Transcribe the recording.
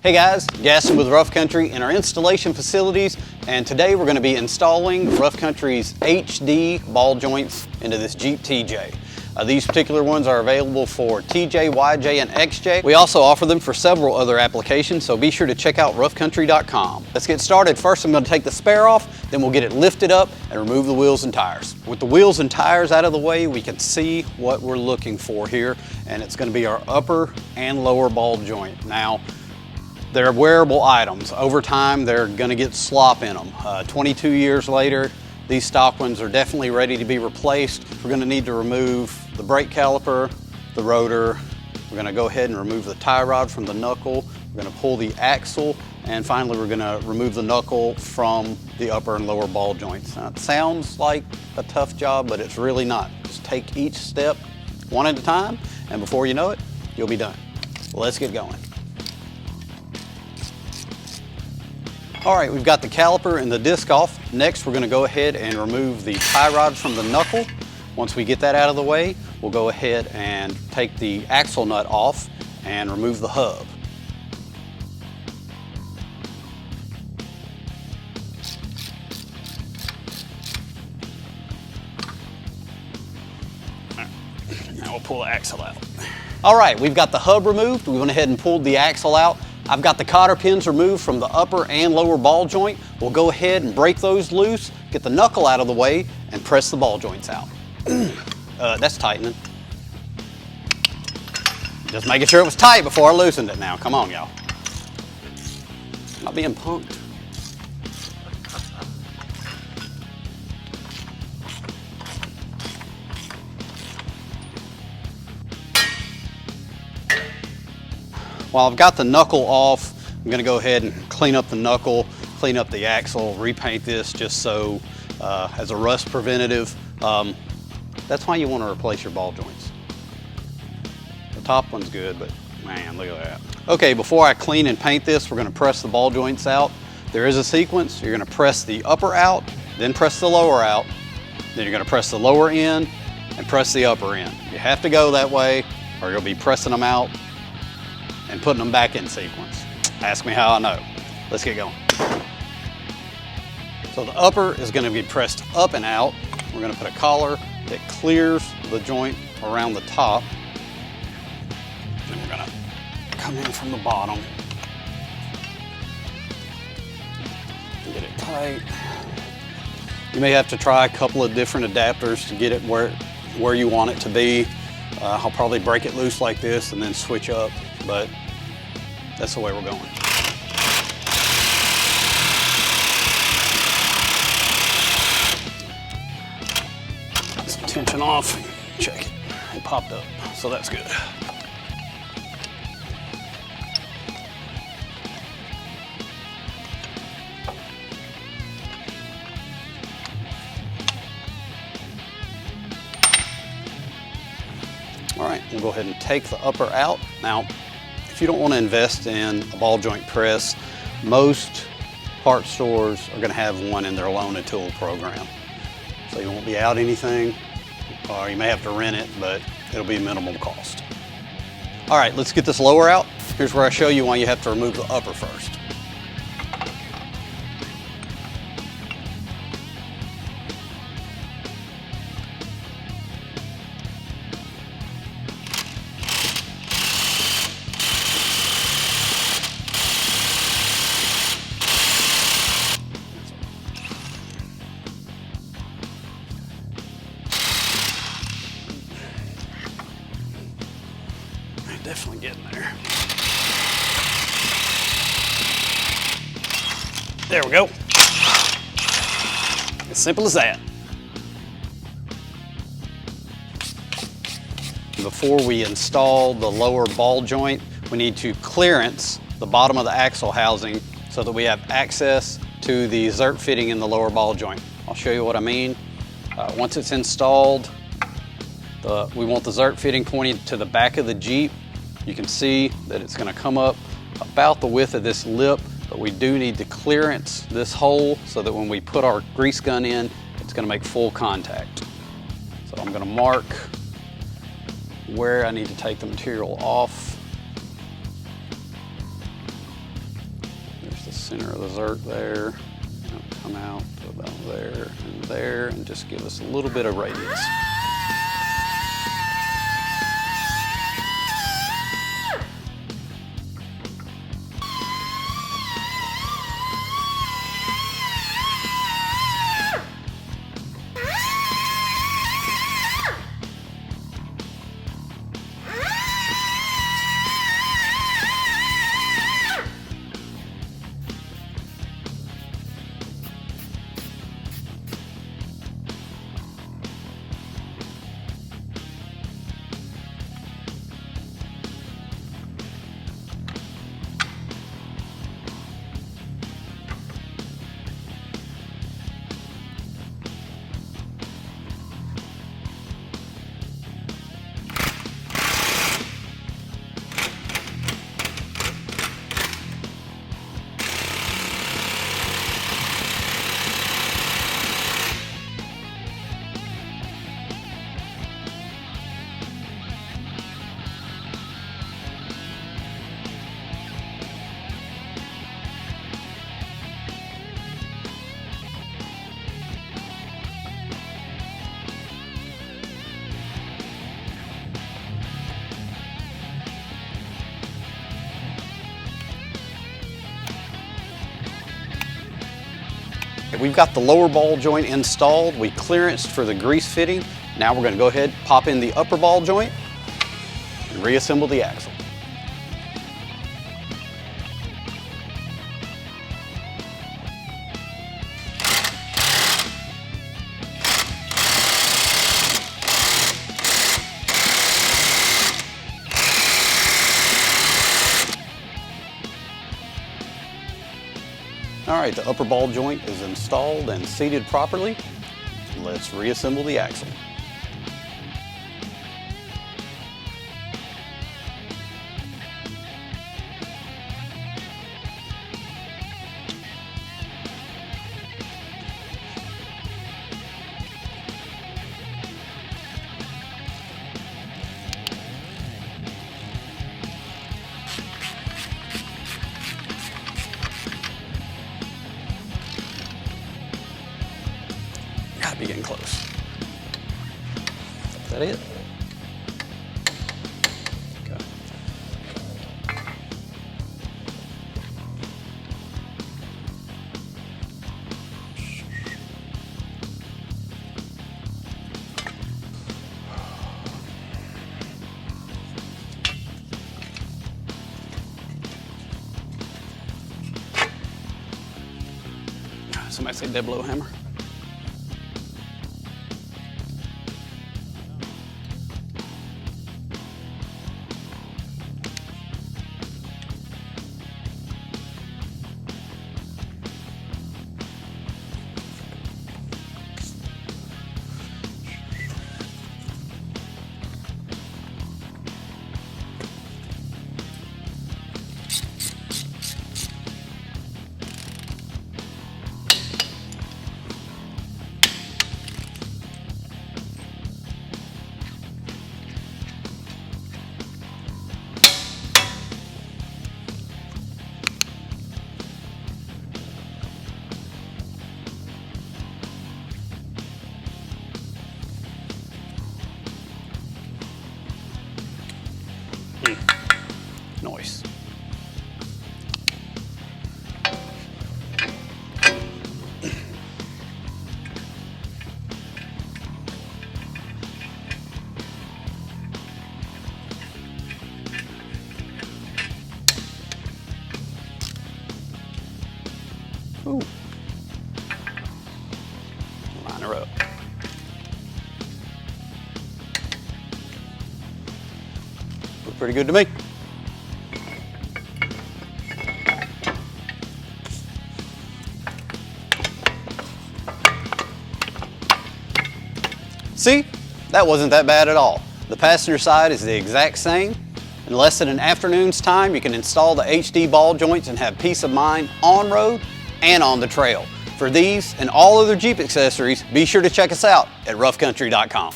Hey guys, Gaston with Rough Country in our installation facilities, and today we're going to be installing Rough Country's HD ball joints into this Jeep TJ. These particular ones are available for TJ, YJ, and XJ. We also offer them for several other applications, so be sure to check out roughcountry.com. Let's get started. First, I'm going to take the spare off, then we'll get it lifted up and remove the wheels and tires. With the wheels and tires out of the way, we can see what we're looking for here, and it's going to be our upper and lower ball joint. Now, they're wearable items. Over time, they're gonna get slop in them. 22 years later, these stock ones are definitely ready to be replaced. We're gonna need to remove the brake caliper, the rotor. We're gonna go ahead and remove the tie rod from the knuckle. We're gonna pull the axle, and finally, we're gonna remove the knuckle from the upper and lower ball joints. Now, it sounds like a tough job, but it's really not. Just take each step one at a time, and before you know it, you'll be done. Let's get going. All right, we've got the caliper and the disc off. Next, we're gonna go ahead and remove the tie rod from the knuckle. Once we get that out of the way, we'll go ahead and take the axle nut off and remove the hub. Now we'll pull the axle out. All right, we've got the hub removed. We went ahead and pulled the axle out. I've got the cotter pins removed from the upper and lower ball joint. We'll go ahead and break those loose, get the knuckle out of the way, and press the ball joints out. That's tightening. Just making sure it was tight before I loosened it now. Come on, y'all. Not being punked. While I've got the knuckle off, I'm gonna go ahead and clean up the knuckle, clean up the axle, repaint this just so as a rust preventative. That's why you wanna replace your ball joints. The top one's good, but man, look at that. Okay, before I clean and paint this, we're gonna press the ball joints out. There is a sequence. You're gonna press the upper out, then press the lower out, then you're gonna press the lower in and press the upper in. You have to go that way or you'll be pressing them out and putting them back in sequence. Ask me how I know. Let's get going. So the upper is going to be pressed up and out. We're going to put a collar that clears the joint around the top. Then we're going to come in from the bottom. Get it tight. You may have to try a couple of different adapters to get it where you want it to be. I'll probably break it loose like this and then switch up, but that's the way we're going. Got some tension off. Check it. It popped up, so that's good. All right, we'll go ahead and take the upper out. Now, if you don't want to invest in a ball joint press, most part stores are going to have one in their loan a tool program. So you won't be out anything, or you may have to rent it, but it'll be minimal cost. All right, let's get this lower out. Here's where I show you why you have to remove the upper first. Definitely getting there. There we go. As simple as that. Before we install the lower ball joint, we need to clearance the bottom of the axle housing so that we have access to the zert fitting in the lower ball joint. I'll show you what I mean. Once it's installed, we want the zert fitting pointed to the back of the Jeep. You can see that it's going to come up about the width of this lip, but we do need to clearance this hole so that when we put our grease gun in, it's going to make full contact. So I'm going to mark where I need to take the material off. center of the zerk there. Come out to about there, and just give us a little bit of radius. We've got the lower ball joint installed. We clearanced for the grease fitting. Now we're going to go ahead, pop in the upper ball joint, and reassemble the axle. All right, the upper ball joint is installed and seated properly. Let's reassemble the axle. Gotta be getting close. Is that it? Okay. Somebody say dead blow hammer. Nice. Ooh. Line her up. Look pretty good to me. See, that wasn't that bad at all. The passenger side is the exact same. In less than an afternoon's time, you can install the HD ball joints and have peace of mind on road and on the trail. For these and all other Jeep accessories, be sure to check us out at roughcountry.com.